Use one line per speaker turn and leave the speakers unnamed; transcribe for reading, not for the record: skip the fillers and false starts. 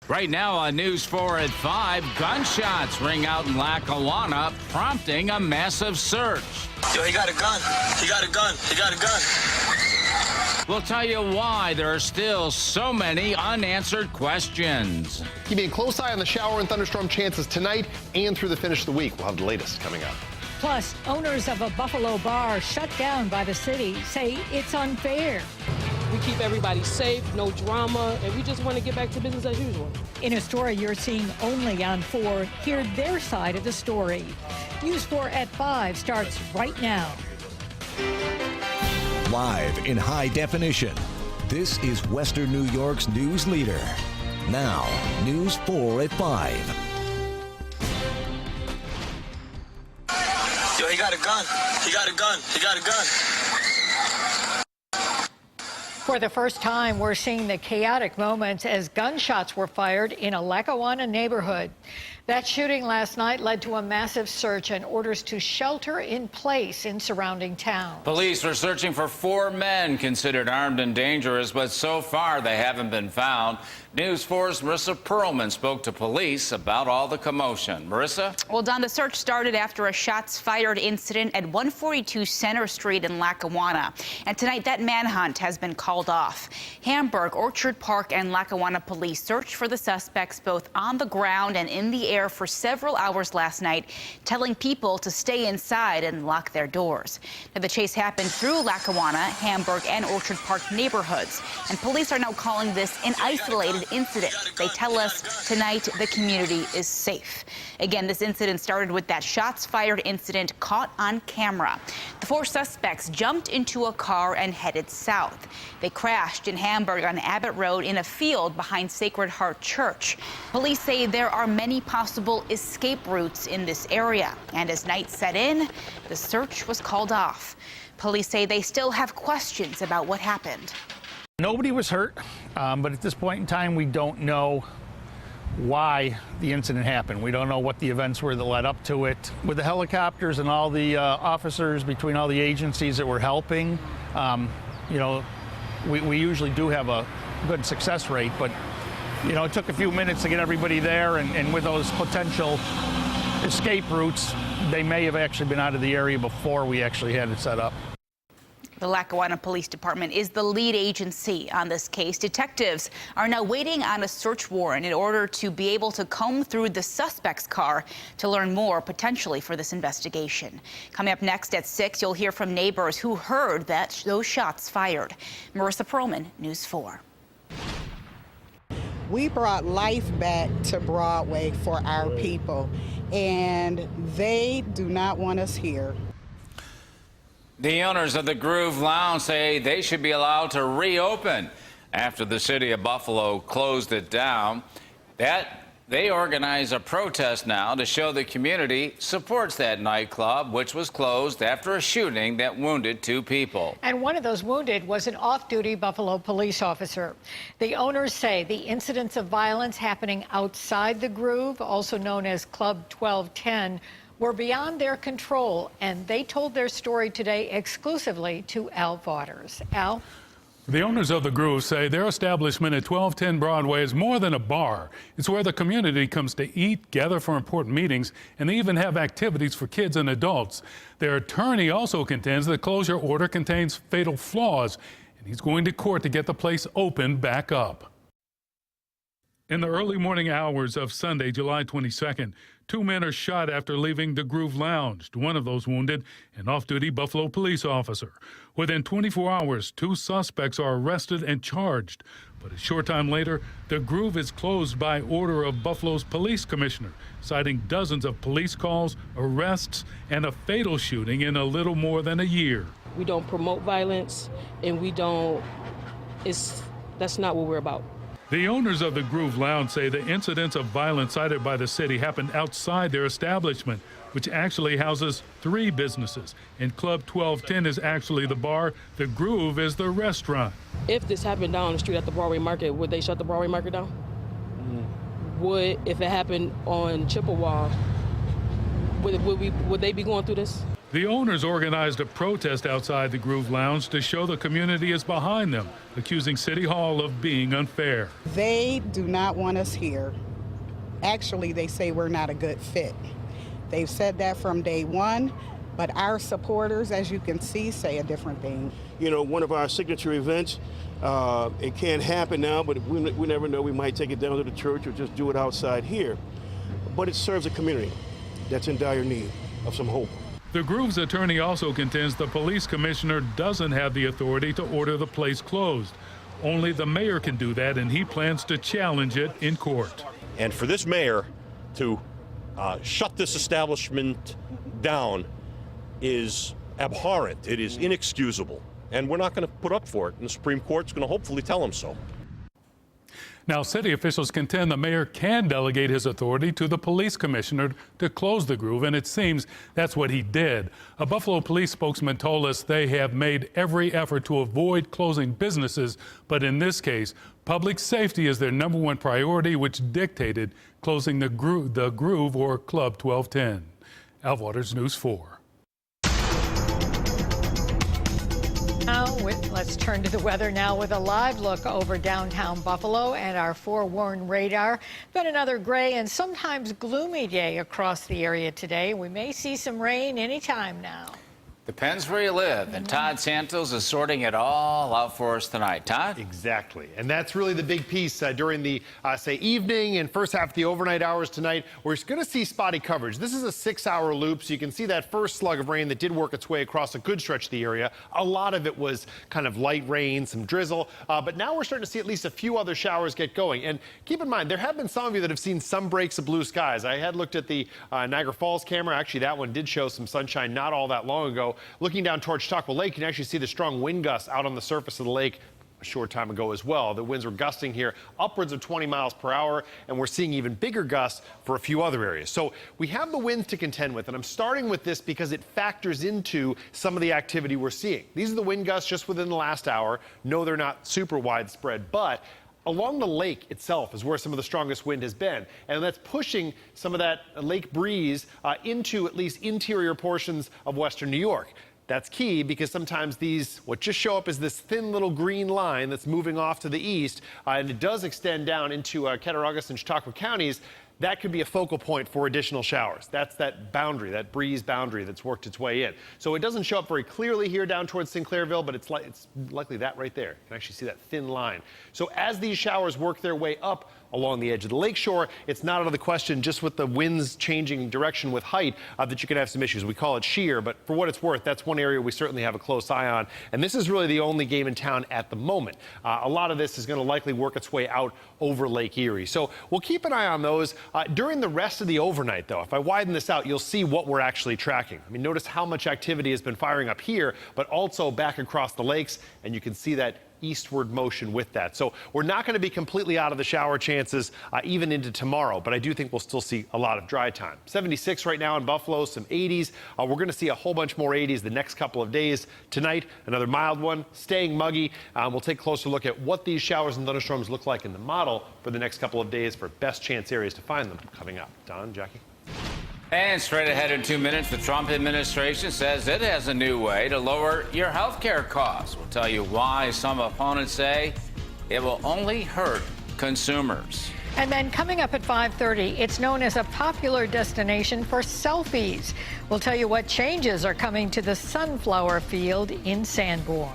Right now on News 4 at 5, gunshots ring out in Lackawanna, prompting a massive search.
Yo, he got a gun. He got a gun. He got a gun.
We'll tell you why there are still so many unanswered questions.
Keeping a close eye on the shower and thunderstorm chances tonight and through the finish of the week. We'll have the latest coming up.
Plus, owners of a Buffalo bar shut down by the city say it's unfair.
We keep everybody safe, no drama, and we just want to get back to business as usual.
In a story you're seeing only on 4, hear their side of the story. News 4 at 5 starts right now.
Live in high definition, this is Western New York's news leader. Now, News 4 at 5.
Yo, he got a gun. He got a gun. He got a gun.
For the first time, we're seeing the chaotic moments as gunshots were fired in a Lackawanna neighborhood. That shooting last night led to a massive search and orders to shelter in place in surrounding towns.
Police are searching for 4 men considered armed and dangerous, but so far they haven't been found. News 4's Marissa Perlman spoke to police about all the commotion. Marissa?
Well, Don, the search started after a shots-fired incident at 142 Center Street in Lackawanna. And tonight, that manhunt has been called off. Hamburg, Orchard Park, and Lackawanna police searched for the suspects both on the ground and in the air for several hours last night, telling people to stay inside and lock their doors. Now, the chase happened through Lackawanna, Hamburg, and Orchard Park neighborhoods, and police are now calling this an isolated incident. They tell us tonight the community is safe. Again, this incident started with that shots-fired incident caught on camera. The 4 suspects jumped into a car and headed south. They crashed in Hamburg on Abbott Road in a field behind Sacred Heart Church. Police say there are many possible escape routes in this area. And as night set in, the search was called off. Police say they still have questions about what happened.
Nobody was hurt, but at this point in time, we don't know why the incident happened. We don't know what the events were that led up to it. With the helicopters and all the officers between all the agencies that were helping, we usually do have a good success rate, but it took a few minutes to get everybody there, and with those potential escape routes, they may have actually been out of the area before we actually had it set up.
The Lackawanna Police Department is the lead agency on this case. Detectives are now waiting on a search warrant in order to be able to comb through the suspect's car to learn more potentially for this investigation. Coming up next at 6, you'll hear from neighbors who heard those shots fired. Marissa Perlman, News 4.
We brought life back to Broadway for our people, and they do not want us here.
The owners of the Groove Lounge say they should be allowed to reopen after the city of Buffalo closed it down. They organize a protest now to show the community supports that nightclub, which was closed after a shooting that wounded 2 people.
And one of those wounded was an off-duty Buffalo police officer. The owners say the incidents of violence happening outside the Groove, also known as Club 1210, were beyond their control, and they told their story today exclusively to Al Vaughters. Al?
The owners of the Groove say their establishment at 1210 Broadway is more than a bar. It's where the community comes to eat, gather for important meetings, and they even have activities for kids and adults. Their attorney also contends the closure order contains fatal flaws, and he's going to court to get the place open back up. In the early morning hours of Sunday, July 22nd, 2 men are shot after leaving the Groove Lounge. One of those wounded, an off-duty Buffalo police officer. Within 24 hours, 2 suspects are arrested and charged. But a short time later, the Groove is closed by order of Buffalo's police commissioner, citing dozens of police calls, arrests, and a fatal shooting in a little more than a year.
We don't promote violence, and that's not what we're about.
The owners of the Groove Lounge say the incidents of violence cited by the city happened outside their establishment, which actually houses 3 businesses. And Club 1210 is actually the bar. The Groove is the restaurant.
If this happened down the street at the Broadway Market, would they shut the Broadway Market down? If it happened on Chippewa, would they be going through this?
The owners organized a protest outside the Groove Lounge to show the community is behind them, accusing City Hall of being unfair.
They do not want us here. Actually, they say we're not a good fit. They've said that from day one, but our supporters, as you can see, say a different thing.
You know, one of our signature events, it can't happen now, but we never know. We might take it down to the church or just do it outside here. But it serves a community that's in dire need of some hope.
The Groove's attorney also contends the police commissioner doesn't have the authority to order the place closed. Only the mayor can do that, and he plans to challenge it in court.
And for this mayor to shut this establishment down is abhorrent. It is inexcusable. And we're not going to put up for it. And the Supreme Court's going to hopefully tell him so.
Now, city officials contend the mayor can delegate his authority to the police commissioner to close the Groove, and it seems that's what he did. A Buffalo police spokesman told us they have made every effort to avoid closing businesses, but in this case, public safety is their #1 priority, which dictated closing the Groove or Club 1210. Al Waters, News 4.
Let's turn to the weather now with a live look over downtown Buffalo and our forewarned radar. Been another gray and sometimes gloomy day across the area today. We may see some rain anytime now.
Depends where you live, and Todd Santos is sorting it all out for us tonight. Todd?
Exactly, and that's really the big piece during the, say, evening and first half of the overnight hours tonight. We're going to see spotty coverage. This is a 6-hour loop, so you can see that first slug of rain that did work its way across a good stretch of the area. A lot of it was kind of light rain, some drizzle, but now we're starting to see at least a few other showers get going. And keep in mind, there have been some of you that have seen some breaks of blue skies. I had looked at the Niagara Falls camera. Actually, that one did show some sunshine not all that long ago. Looking down towards Chautauqua Lake, you can actually see the strong wind gusts out on the surface of the lake a short time ago as well. The winds were gusting here upwards of 20 miles per hour, and we're seeing even bigger gusts for a few other areas. So we have the winds to contend with, and I'm starting with this because it factors into some of the activity we're seeing. These are the wind gusts just within the last hour. No, they're not super widespread, but along the lake itself is where some of the strongest wind has been, and that's pushing some of that lake breeze into at least interior portions of western New York. That's key because sometimes these, what just show up as this thin little green line that's moving off to the east, and it does extend down into Cattaraugus and Chautauqua counties. That could be a focal point for additional showers. That's that boundary, that breeze boundary that's worked its way in. So it doesn't show up very clearly here down towards Sinclairville, but it's likely that right there. You can actually see that thin line. So as these showers work their way up along the edge of the lakeshore, it's not out of the question, just with the winds changing direction with height, that you can have some issues. We call it shear, but for what it's worth, that's one area we certainly have a close eye on. And this is really the only game in town at the moment. A lot of this is going to likely work its way out over Lake Erie. So we'll keep an eye on those. During the rest of the overnight, though, if I widen this out, you'll see what we're actually tracking. I mean, notice how much activity has been firing up here, but also back across the lakes, and you can see that eastward motion with that. So we're not going to be completely out of the shower chances even into tomorrow, but I do think we'll still see a lot of dry time. 76 right now in Buffalo, some 80s. We're going to see a whole bunch more 80s the next couple of days. Tonight, another mild one, staying muggy. We'll take a closer look at what these showers and thunderstorms look like in the model for the next couple of days for best chance areas to find them coming up. Don, Jackie?
And straight ahead in 2 minutes, the Trump administration says it has a new way to lower your health care costs. We'll tell you why some opponents say it will only hurt consumers.
And then coming up at 5:30, it's known as a popular destination for selfies. We'll tell you what changes are coming to the sunflower field in Sanborn.